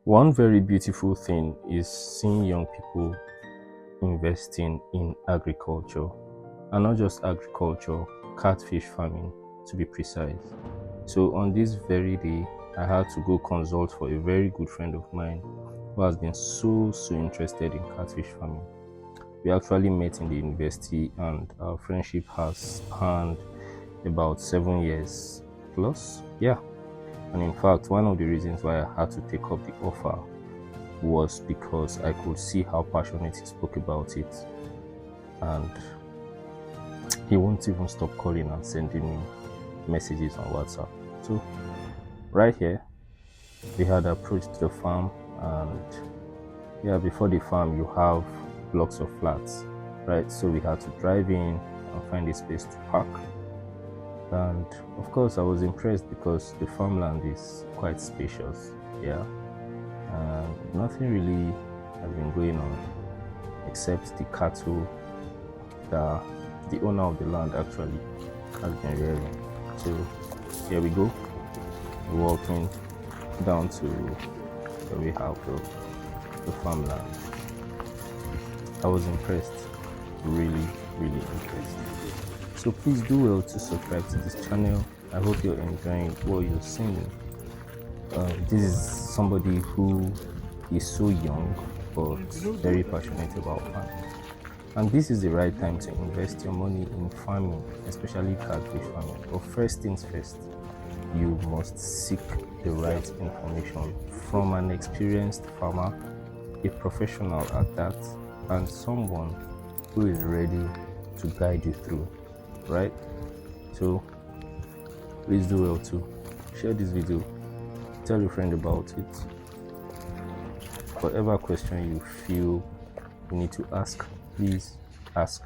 One very beautiful thing is seeing young people investing in agriculture, and not just agriculture, catfish farming to be precise. So on this very day, I had to go consult for a very good friend of mine who has been so interested in catfish farming. We actually met in the university and our friendship has spanned about 7 years plus. Yeah. And in fact, one of the reasons why I had to take up the offer was because I could see how passionate he spoke about it, and he won't even stop calling and sending me messages on WhatsApp. So right here, we had approached the farm, and yeah, before the farm you have blocks of flats, right? So we had to drive in and find a space to park. And of course I was impressed because the farmland is quite spacious, yeah, and nothing really has been going on except the cattle that the owner of the land actually has been rearing. So here we go, we're walking down to where we have the farmland. I was impressed, really impressed. So please do well to subscribe to this channel. I hope you're enjoying what you're seeing. This is somebody who is so young but very passionate about farming. And this is the right time to invest your money in farming, especially catfish farming. But first things first, you must seek the right information from an experienced farmer, a professional at that, and someone who is ready to guide you through. Right? So please do well to share this video, tell your friend about it. Whatever question you feel you need to ask, please ask.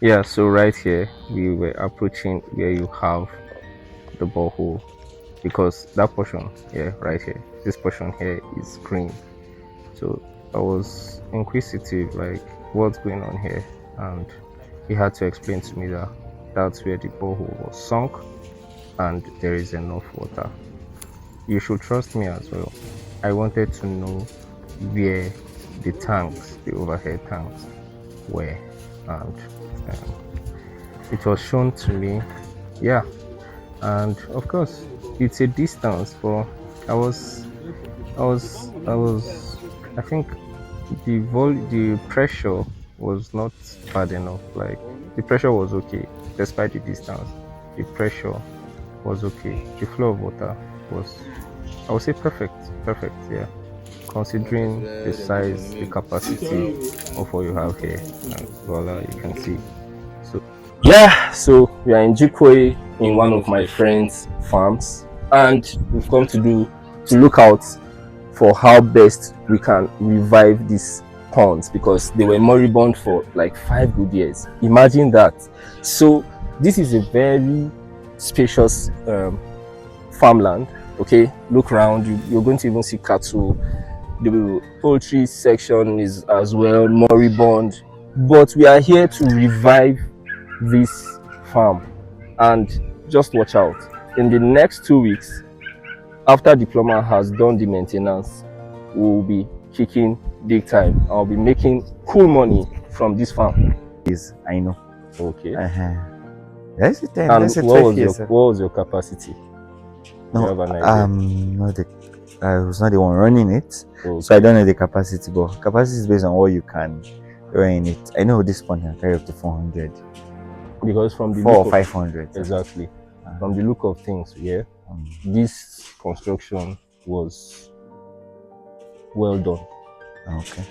Yeah, so right here we were approaching where you have the borehole, because that portion here, right here, this portion here is green. So I was inquisitive, like what's going on here, and he had to explain to me that that's where the borehole was sunk and there is enough water. You should trust me as well. I wanted to know where the tanks, the overhead tanks, were, and it was shown to me. Yeah, and of course it's a distance, but I think the pressure was not bad enough. Like the pressure was okay despite the distance. The pressure was okay. The flow of water was, I would say, perfect. Yeah, considering the size, the capacity of what you have here, and voila, you can see. So yeah, so we are in Jikwe in one of my friends' farms, and we've come to look out for how best we can revive these ponds, because they were moribund for like 5 good years. Imagine that. So this is a very spacious farmland. Okay, look around, you're going to even see cattle. The poultry section is as well moribund, but we are here to revive this farm. And just watch out, in the next 2 weeks, after Diploma has done the maintenance, we'll be kicking big time. I'll be making cool money from this farm. I know. Okay. That's it. And what was your capacity? No, you have an idea? I was not the one running it, Okay. so I don't know the capacity. But capacity is based on what you can run in it. I know this pond can carry up to 400. Because from the 400 or 500. Exactly. From the look of things, yeah, this construction was well done. Okay.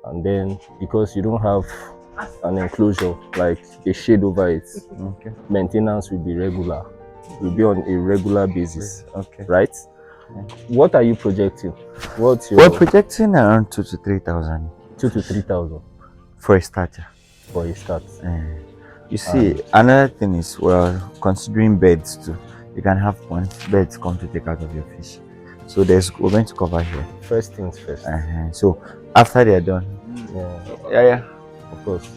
And then because you don't have an enclosure, like a shade over it, Okay. maintenance will be regular. Will be on a regular basis. Okay. Right? Yeah. What are you projecting? What's your... We're projecting around 2,000 to 3,000. 2,000 to 3,000 for a starter. For a start. You see, another thing is we're considering beds too. You can have beds come to take out of your fish. So we're going to cover here. First things first. So after they're done, yeah, of course.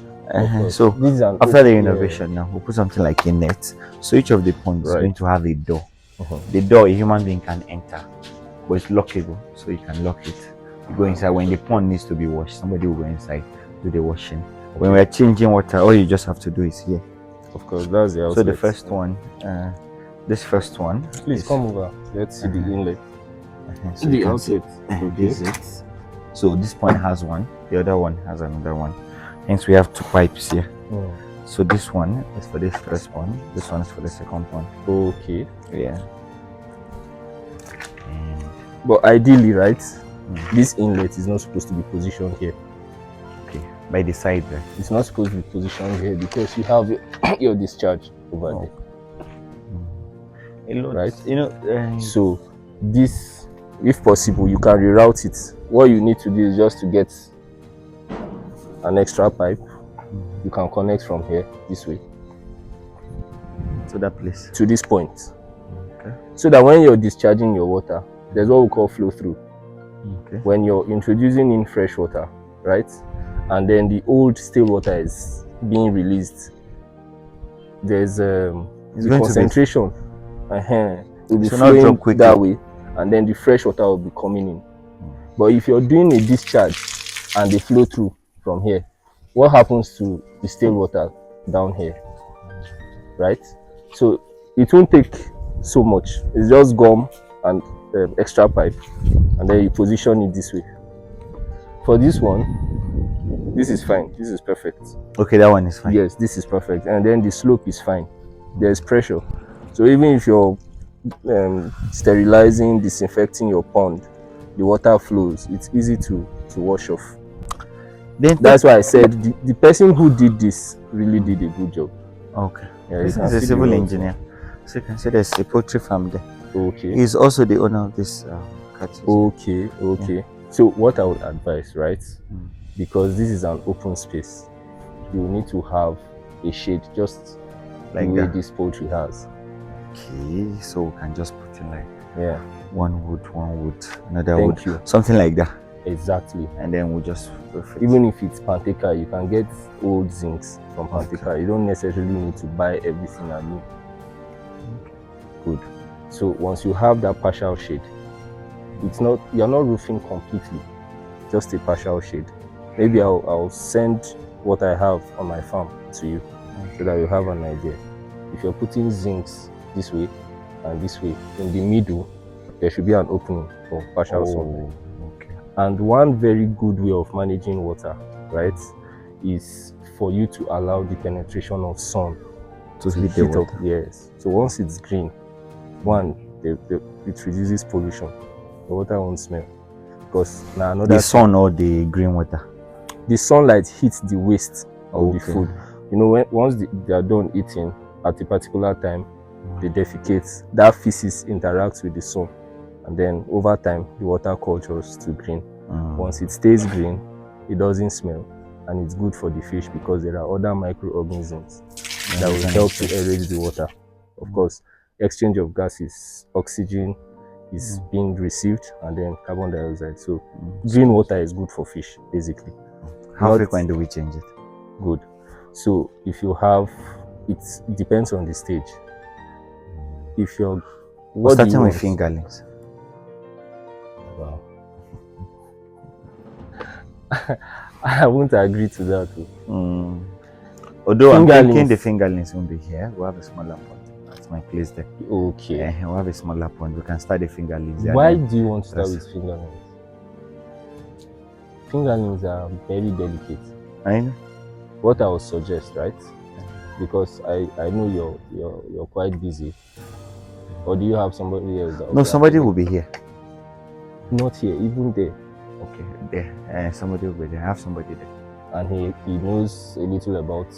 So after the renovation, now we'll put something like a net. So each of the ponds is going to have a door. The door a human being can enter. but it's lockable, so you can lock it. You go inside when the pond needs to be washed. Somebody will go inside, do the washing. When we're changing water, all you just have to do is here. Of course, that's the outlet. So the first one, this first one. Please come over. Let's see the inlet. So The you can outlet. see, this is it. So this point has one, the other one has another one. Hence we have two pipes here. So this one is for this first one, this one is for the second one. Okay. Yeah. But ideally, right, this inlet is not supposed to be positioned here. Okay, by the side there. It's not supposed to be positioned here because you have your discharge over there. Right? You know, so this, if possible, you can reroute it. What you need to do is just to get an extra pipe. You can connect from here this way to that place, to this point. Okay. So that when you're discharging your water, there's what we call flow through. Okay. When you're introducing in fresh water, right, and then the old stale water is being released, there's the concentration will be flowing that way, and then the fresh water will be coming in. But if you're doing a discharge and they flow through from here, what happens to the stale water down here, right? So it won't take so much. It's just gum and extra pipe, and then you position it this way. For this one, this is fine. This is perfect. Okay, that one is fine. Yes, this is perfect. And then the slope is fine. There's pressure. So even if you're sterilizing, disinfecting your pond, the water flows. It's easy to wash off. That's why I said the person who did this really did a good job. Okay. Yeah, this is a civil engineer. So you can see there's a poultry farm there. Okay. He's also the owner of this catfish. Okay. Yeah. So what I would advise, right? Because this is an open space, you need to have a shade just like the way this poultry has. Okay, so we can just put in like one wood, another Thank wood, you. something like that. Exactly. And then we'll just even if it's Panteka, you can get old zincs from Panteka. Okay. You don't necessarily need to buy everything anew. Okay. Good. So once you have that partial shade, you're not roofing completely, just a partial shade. Maybe I'll send what I have on my farm to you so that you have an idea. If you're putting zincs this way and this way, in the middle there should be an opening for partial sun. Okay. And one very good way of managing water, right, is for you to allow the penetration of sun to heat up. Yes. So once it's green, one, it reduces pollution. The water won't smell. Because now another the sun or the green water. The sunlight hits the waste of the food. You know, once they are done eating at a particular time, they defecate. That feces interacts with the sun, and then over time the water cultures to green. Once it stays green, it doesn't smell, and it's good for the fish because there are other microorganisms that will help to aerate the water. Of course, exchange of gases, oxygen is being received, and then carbon dioxide. So green water is good for fish, basically. How frequent do we change it? Good. So if you have, it depends on the stage. If you're starting with fingerlings. Wow. I won't agree to that. Although I'm thinking the fingerlings won't be here, we'll have a smaller pond. That's my place there. Okay. We'll have a smaller pond. We can start the fingerlings. Why do you want to start with fingerlings? Fingerlings are very delicate. I know. What I would suggest, right? Because I know you're quite busy. Or do you have somebody else? No, somebody will be here. Not here, even there. Okay, there. Somebody will be there. I have somebody there. And he knows a little about.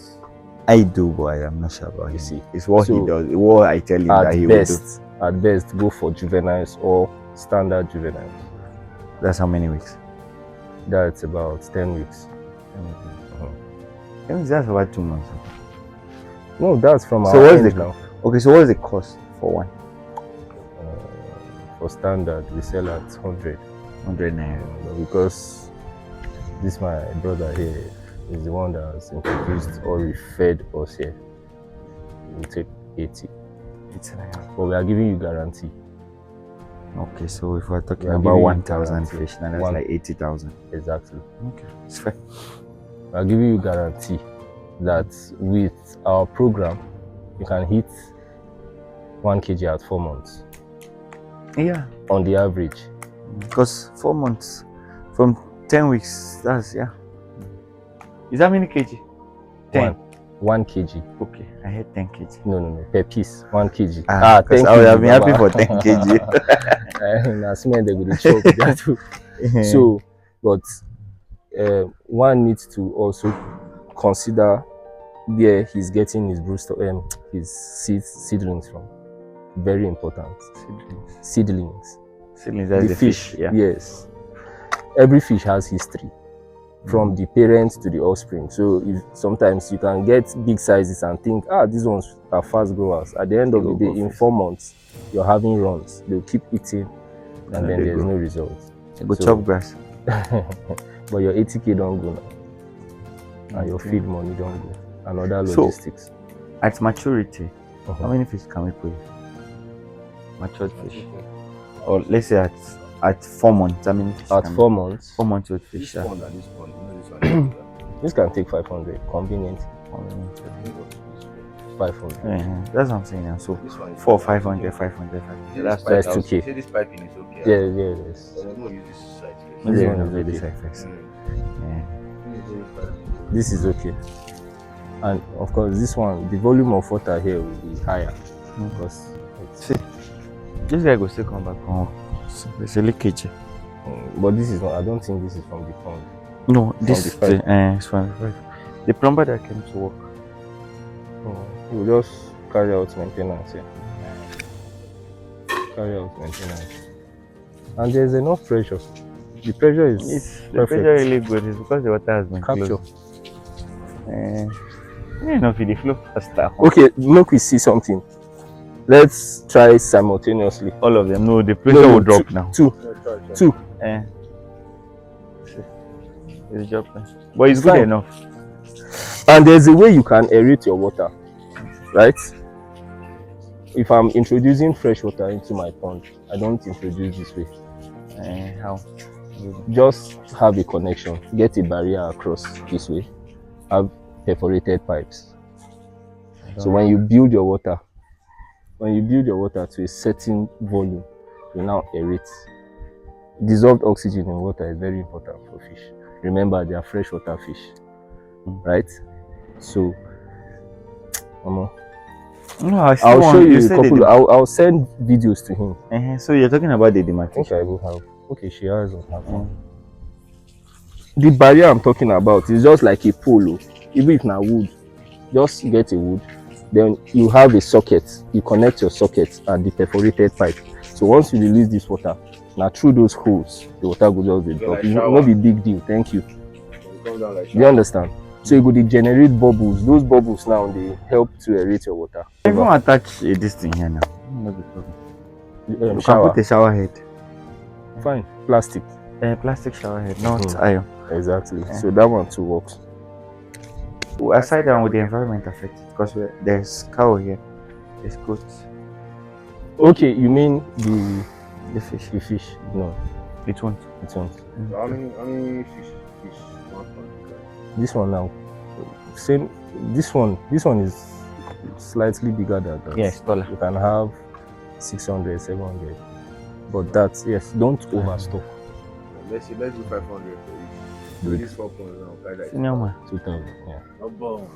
I do, but I am not sure about him. You see, it's what he does. What I tell him that he will do. At best, go for juveniles or standard juveniles. That's how many weeks? That's about 10 weeks. That's about 2 months. No, that's from our end now. Okay, so what is the cost for one? For standard, we sell at 100. 100 naira. Because this my brother here is the one that has introduced or referred us here. We take 80. But we are giving you guarantee. Okay, so if we're talking We are about giving you 1,000 guarantee. fish, now that's like 80,000. Exactly. Okay, it's fair. I'll give you guarantee that with our program, you can hit 1 kg at 4 months. Yeah. On the average. Because 4 months from 10 weeks, that's Is that many kg? 10. 1 kg. Okay, I had 10 kg. No. Per piece, 1 kg. Because I would have been happy for 10 kg. That's when they will chop that too. So, but one needs to also consider where he's getting his his seedlings from. Very important. Seedlings. Seedlings, that's the fish. Yeah. Yes. Every fish has history. From the parents to the offspring. So sometimes you can get big sizes and think, these ones are fast growers. At the end of the day, in 4 months, you're having runs. They'll keep eating, and then there's no result. They go chop grass. But your 80k don't go now, and your feed money don't go, and other logistics. So, at maturity, how many fish can we put? Matured fish, or let's say at 4 months, I mean, at 4 months, 4 months with fish. This pond and this pond, you know this one. This can take 500, convenient. 500. Yeah, that's what I'm saying now. So 4, 500, 500. That's 2k. Say this piping is okay. Yeah, yes. I'm going to use this side first. Maybe Yeah, one of it's this okay. side first. Yeah. This is okay. And of course, this one, the volume of water here will be higher because see, this guy will still come back home. It's a leakage. But this is not. I don't think this is from the pond. No, this is from the plumber that came to work. He will just carry out maintenance here. Carry out maintenance. And there's enough pressure. The pressure is The perfect. pressure really good. It's because the water has been Capture. closed. No, the flow faster. Okay, look, we see something. Let's try simultaneously. All of them. No, the pressure will drop now. Two. It's dropping. But it's good enough. And there's a way you can aerate your water, right? If I'm introducing fresh water into my pond, I don't introduce this way. How? Just have a connection, get a barrier across this way, have perforated pipes. So when you build your water to a certain volume, you now aerate. Dissolved oxygen in water is very important for fish. Remember, they are freshwater fish, right? So, No, I'll show you a couple. I'll send videos to him. So you're talking about the I think demarcation. I will have. Okay, she has on her phone. The barrier I'm talking about is just like a pole. Even if na wood, just get a wood. Then you have a socket. You connect your socket and the perforated pipe. So once you release this water, now through those holes, the water will just be drop. It will not be big deal. Thank you. Do you understand? So you go to generate bubbles. Those bubbles now they help to aerate your water. If you attach this thing here now, no be problem. You Shower. can put a shower head. Fine. Plastic. Plastic shower head, not iron. Exactly. So that one too works. Aside down with the environment affected, because there's cow here, there's goats. Okay, you mean The fish. the fish? No, It won't. it won't. So how many fish one pond? This one now, same. This one is slightly bigger than that. Yes, taller. You can have 600, 700. But that, yes, don't overstock. Let's do 500 for each. Do this 4 ponds now. Guys, like No man. 2,000. Yeah. no bomb.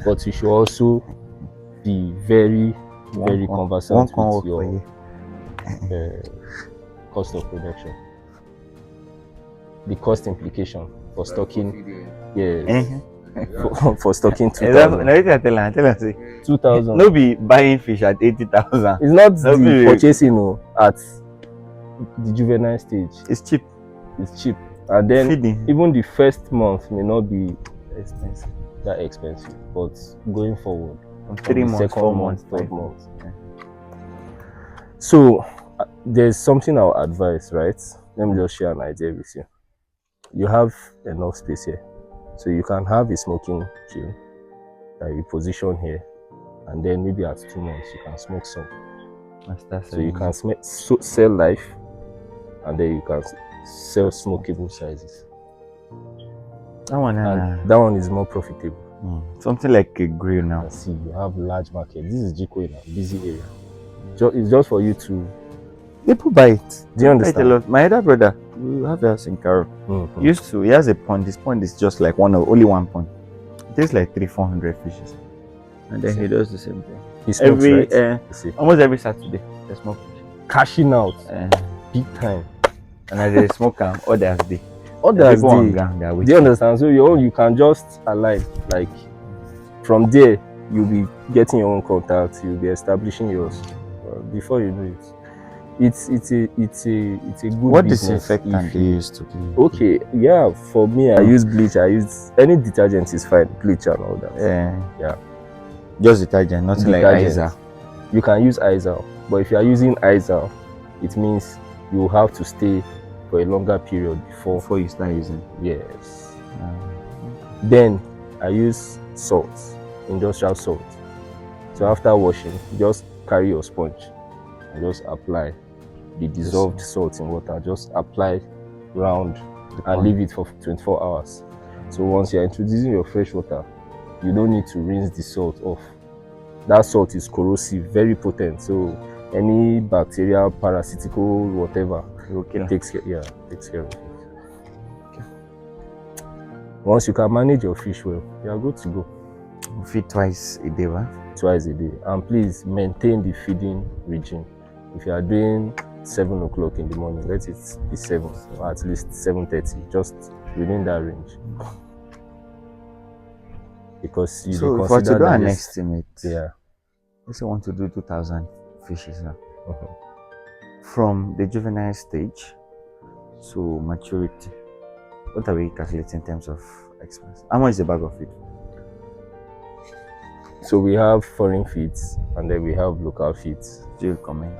But you should also be very conversant with your cost of production. The cost implication for stocking, yes, for stocking 2,000. Tell her, 2,000. no be buying fish at 80,000. It's not No the be- purchasing at the juvenile stage. It's cheap. It's cheap, and then Feeding. even the first month may not be Expensive. that expensive, but going forward, From from 3 the months, second 4 month, months, third 5 month. months. So there's something I'll advise, right? Let me just share an idea with you. You have enough space here, so you can have a smoking kiln that you position here, and then maybe at 2 months you can smoke some. So you can sell live, and then you can sell smokable sizes. That one, that one is more profitable. Something like a grill now. And see, you have large market. This is Jiko in a busy area. It's just for you to. People buy it. Do you understand? My other brother, we have a house in Karo. He has a pond. This pond is just like only one pond. It takes like 300-400 fishes, and then he does the same thing. He smokes, right? Almost every Saturday, they smoke fish. Cashing out, big time. And as they smoke others day. Others day. Do you understand? So you can just align, like from there you'll be getting your own contacts, you'll be establishing yours. Before you know it, it's a good what business. Disinfectant do you use to clean? Okay, yeah, for me I use bleach. I use any detergent is fine, bleach and all that. Yeah. Just detergent, nothing like Izal. You can use Izal, but if you are using Izal, it means you have to stay for a longer period before you start using. Yes. Then I use salt, industrial salt. So after washing, just carry your sponge and just apply the dissolved salt in water. Just apply round and leave it for 24 hours. So once you're introducing your fresh water, you don't need to rinse the salt off. That salt is corrosive, very potent. So any bacterial, parasitical, whatever, takes care of it. Okay. Once you can manage your fish well, you are good to go. We feed twice a day, right? Twice a day. And please maintain the feeding regime. If you are doing 7 o'clock in the morning, let it be 7 or at least 7:30, just within that range. Because you so if we to do an estimate, let's say I want to do 2,000 fishes now. From the juvenile stage to maturity, what are we calculating in terms of expense? How much is the bag of feed? So we have foreign feeds and then we have local feeds. Do you recommend?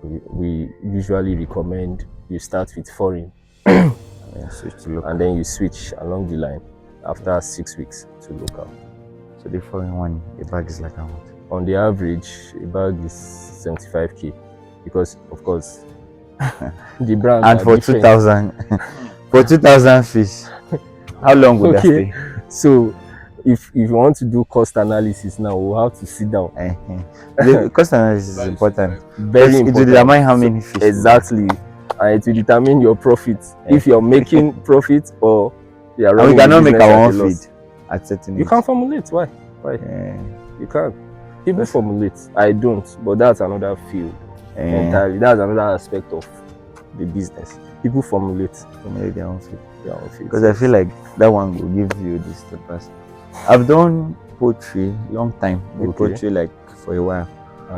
We usually recommend you start with foreign and then switch to local. And then you switch along the line after 6 weeks to local. So the foreign one, a bag is like how much? On the average, a bag is 75k, because of course the brand. And for 2,000, for 2,000 fish, how long would that stay? So if you want to do cost analysis now, we'll have to sit down. The cost analysis is important. Very important. It will determine how many fish. Exactly, and it will determine your profit. If you're making profit or you are running. We cannot make our own feed at certain. You can formulate. Why? You can. People formulate. I don't, but that's another field entirely. That's another aspect of the business. People formulate their own feed. Because I feel like that one will give you this purpose. I've done poultry long time. Poultry like for a while.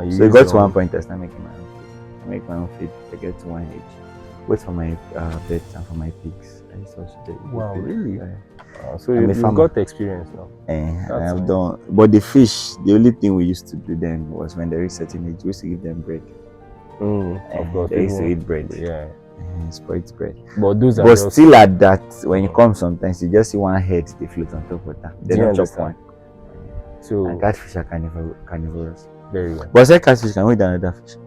So it got to one point I started making my own feed. I make my own feed. I get to one age. Wait for my birds and for my pigs. I used to also do. Wow, really? So you've got the experience now. I have done. But the fish, the only thing we used to do then was when they reach certain age, we used to give them bread. Of course, they used to eat bread. Spoiled bread. But those are but still at that, when you come sometimes, you just see one head they float on top of that. They don't chop one. So and catfish are carnivorous. Very well. But aside catfish, can we do another fish?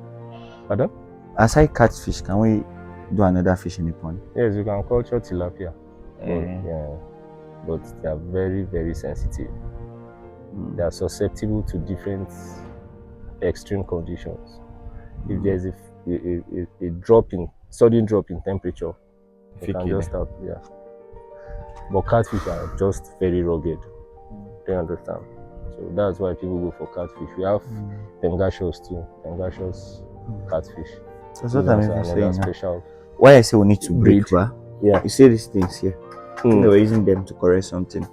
Pardon? Aside catfish, can we do another fish in the pond? Yes, you can culture tilapia. But they are very, very sensitive. They are susceptible to different extreme conditions. If there's a sudden drop in temperature, you can just start. But catfish are just very rugged. Do you understand? So that's why people go for catfish. We have pangasius too. Pangasius catfish. That's what I'm even saying. Special. Why I say we need to breed? Yeah. You see these things here. They were using them to correct something.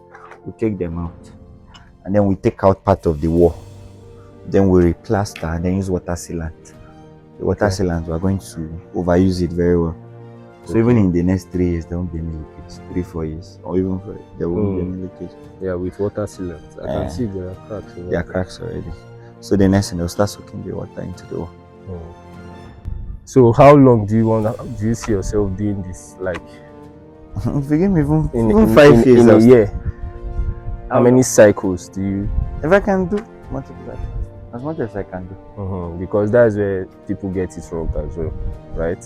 We take them out, and then we take out part of the wall. Then we replaster and then use water sealant. The water sealant, we are going to overuse it very well. So even in the next 3 years, there won't be any leakage. 3-4 years, or even 4, there won't be any leakage. Yeah, with water sealant, I can see there are cracks. There are cracks already. So the next thing, they'll start soaking the water into the wall. So how long do you see yourself doing this? Like, if you give me even 5 years in a year, how many cycles do you? If I can do multiple cycles. As much as I can do. Because that's where people get it wrong as well, right?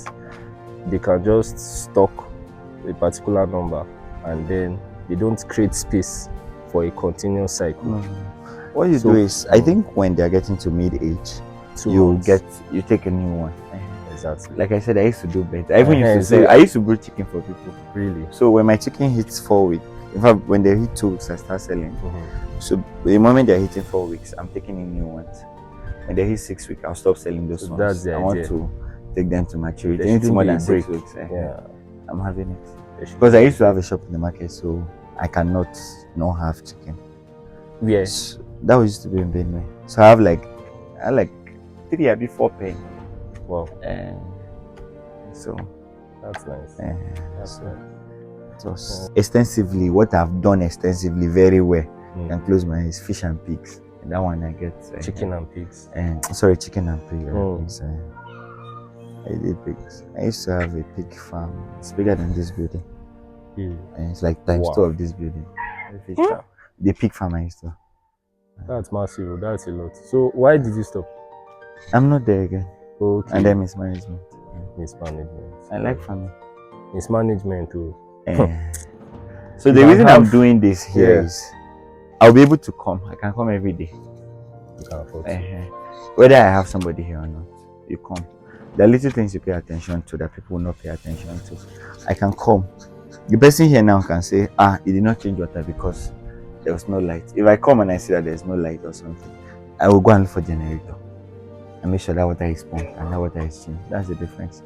They can just stock a particular number and then they don't create space for a continuous cycle. What you do is, I think when they're getting to mid-age, you take a new one. Exactly. Like I said, I used to do better. I even used to say, I used to breed chicken for people. Really? So when my chicken hits 4 weeks, in fact, when they hit 2 weeks, I start selling. So the moment they're hitting 4 weeks, I'm taking in new ones. When they hit 6 weeks, I'll stop selling those ones. That's the idea. I want to take them to maturity. Anything more than 6 weeks, I'm having it. Because I used to have a shop in the market, so I cannot not have chicken. Yes. That used to be in Benue. So I have like 3 or 4 pens. Wow. So that's nice. That's nice. It was extensively, what I've done extensively very well. Can close my eyes, fish and pigs. And that one I get chicken and pigs. Sorry, chicken and pigs. I did pigs. I used to have a pig farm. It's bigger than this building. And it's like times 2 of this building. The pig farm I used to. That's massive. That's a lot. So why did you stop? I'm not there again. Okay. And then mismanagement. Mismanagement. I like farming. Mismanagement too. So the reason I'm doing this here is I'll be able to come. I can come every day. You can afford to. Whether I have somebody here or not, you come. There are little things you pay attention to that people will not pay attention to. I can come. The person here now can say, it did not change water because there was no light. If I come and I see that there's no light or something, I will go and look for generator and make sure that water is pumped and that water is changed. That's the difference.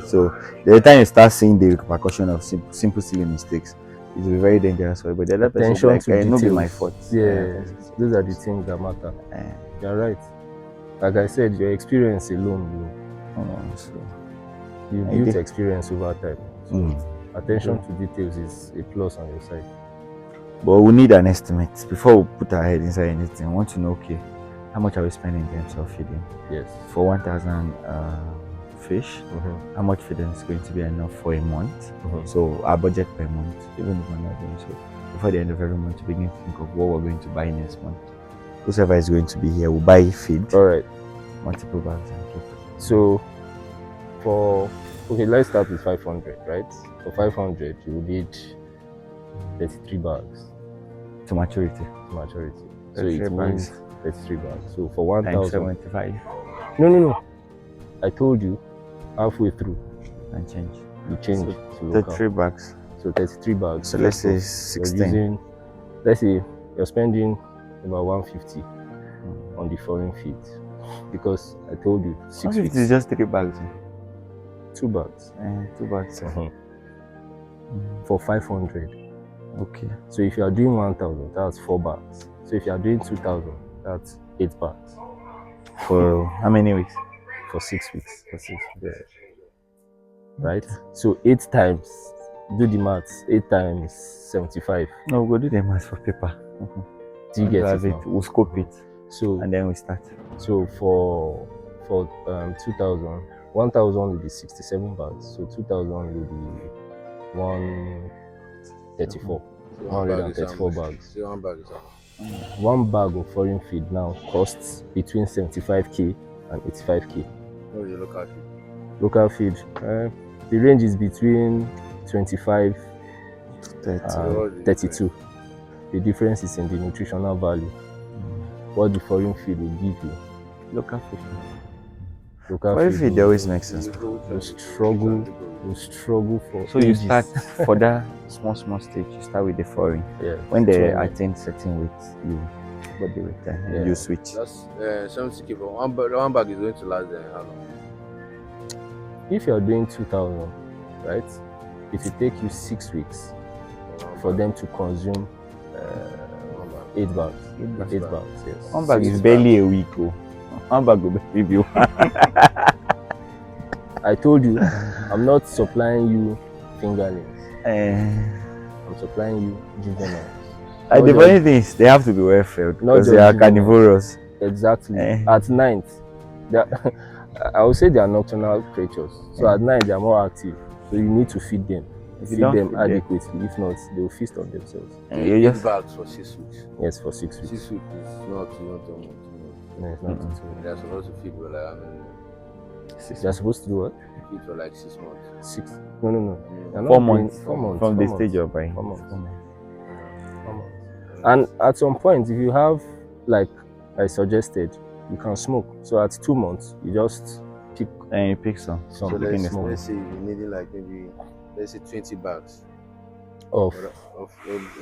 So the time you start seeing the repercussion of simple silly mistakes, it will be very dangerous for you. But the other person will be like, not be my fault. Those are the things that matter. You're right. Like I said, your experience alone, you build experience over time. So attention to details is a plus on your side. But we need an estimate before we put our head inside anything. I want to know, okay, how much are we spending in terms of feeding? Yes. For 1,000 fish, how much feeding is going to be enough for a month? So our budget per month, even if we're not doing so, before the end of every month, to begin to think of what we're going to buy next month. Whoever is going to be here will buy feed. All right. Multiple bags and keep. So let's start with 500, right? For 500, you will need 33 bags. To maturity. So it means 33 bags. So for 1,000. 75. No. I told you halfway through. And change. You change. So 33 bags. So 33 bags. So let's say 16. Let's say you're spending about 150 on the foreign feed. Because I told you 6 weeks. It's just 3 bags. 2 bags. 2 bags. For 500. Okay. So if you are doing 1,000, that's 4 bags. So if you are doing 2,000, that's 8 bags. For how many weeks? For 6 weeks. Right? So 8 times, do the maths, 8 times 75. No, we'll do the maths for paper. Do you get it? We'll scope it. So and then we start. So for 2,000, 1,000 will be 67 bags. So 2,000 will be 134. 134 bags. One bag of foreign feed now costs between 75k and 85k. What is your local feed? Local feed, the range is between 25 and 32. The difference is in the nutritional value. What the foreign feed will give you. Local feed. Local feed always makes sense. You struggle for. So you start for that small stage. You start with the foreign. Yeah. When they attain certain weight, you body weight, and you switch. That's 70k. One bag is going to last how long? If you are doing 2,000, right? It will take you 6 weeks for them to consume 8 bags. 8 bags. Yes. One bag is barely a week. One bag will be you. I told you, I'm not supplying you fingerlings. I'm supplying you juveniles. The funny thing is, they have to be well fed because they are carnivorous. Exactly. At night, I would say they are nocturnal creatures. So at night they are more active. So you need to feed them. Feed them adequately. If not, they will feast on themselves. You just bags for 6 weeks. Yes, for 6 weeks. 6 weeks is not No, it's not 2 weeks. They're supposed to feed for like how many? They're supposed to do what? Feed for like 6 months. 6? No. They're not 4 doing- months. 4 months. From 4 the stage months. of buying. 4 months. 4 months. 4 months. And at some point, if you have, like I suggested, you can smoke. So at 2 months, you just pick And you pick some. So some let's smoke say you're needing like maybe, let's say 20 bags off. of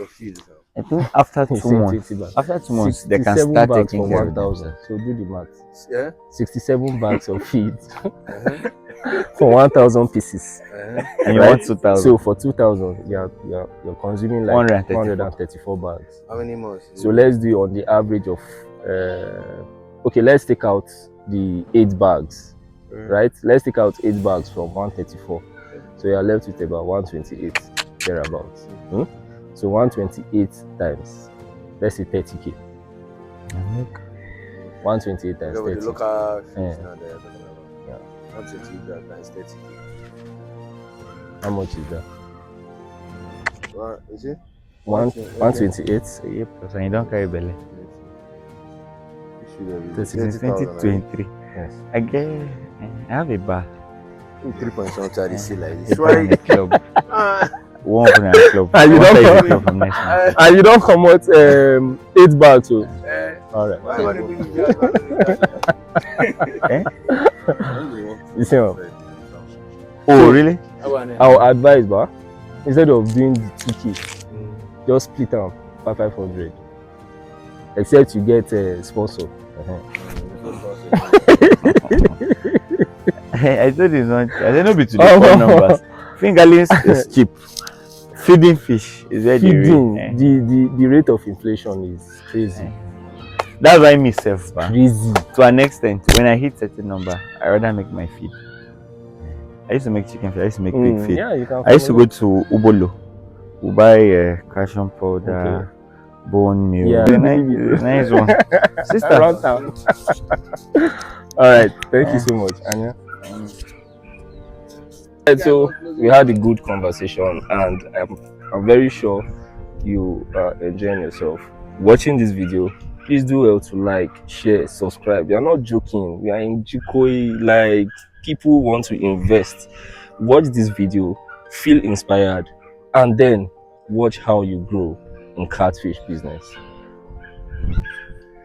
feed. I think after You 2 say months, 20 bags. after 2 months, they can 67 start bags taking for care of 1,000. themselves. So do the math. Yeah? 67 bags of feed Uh-huh. for 1,000 pieces. Uh-huh. And you Right? want 2,000. So for 2,000, you're consuming like 134 134 bags. How many months? So let's do on the average of, okay, let's take out the 8 bags, right? Let's take out 8 bags from 134. So you're left with about 128 thereabouts. So 128 times, let's say 30k. 128 times Yeah, with 30. the local fees Yeah. now they're talking about. Yeah. 128 times 30k. How much is that? What is it? 128. So yeah, plus, and you don't carry belly. Since 2023. Yes. I get, I have a bar. 3 point something I dey see like A this. bar and a club. One open and a club. And you One don't size a come- club from next month. And you don't come out 8 bags. So. All right. Why am I bringing you Eh? You see what? Oh, really? I'll advise, but instead of doing the 2k, just split them 500. Except you get a sponsor. I told you not. I don't know between the phone numbers. Fingerlings is cheap. Feeding fish is where the Feeding, rate. the rate of inflation is crazy. That's why myself, Crazy. to an extent, when I hit certain number, I rather make my feed. I used to make chicken feed. I used to make pig feed. Yeah, you can. I used to go to Ubolo. We buy calcium powder, bone meal. Yeah, The nice one. Sister. Around town. All right, thank you so much, Anya. And so we had a good conversation, and I'm very sure you are enjoying yourself watching this video. Please do well to like, share, subscribe. We are not joking. We are in Jikoi. Like, people want to invest. Watch this video, feel inspired, and then watch how you grow in catfish business.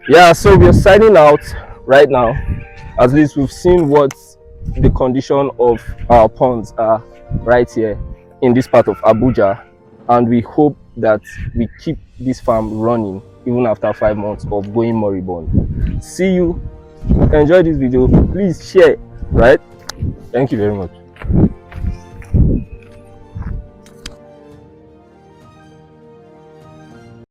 Yeah, so we are signing out right now. At least we've seen what the condition of our ponds are right here in this part of Abuja, and we hope that we keep this farm running even after 5 months of going moribund. See you. Enjoy this video. Please share, right? Thank you very much.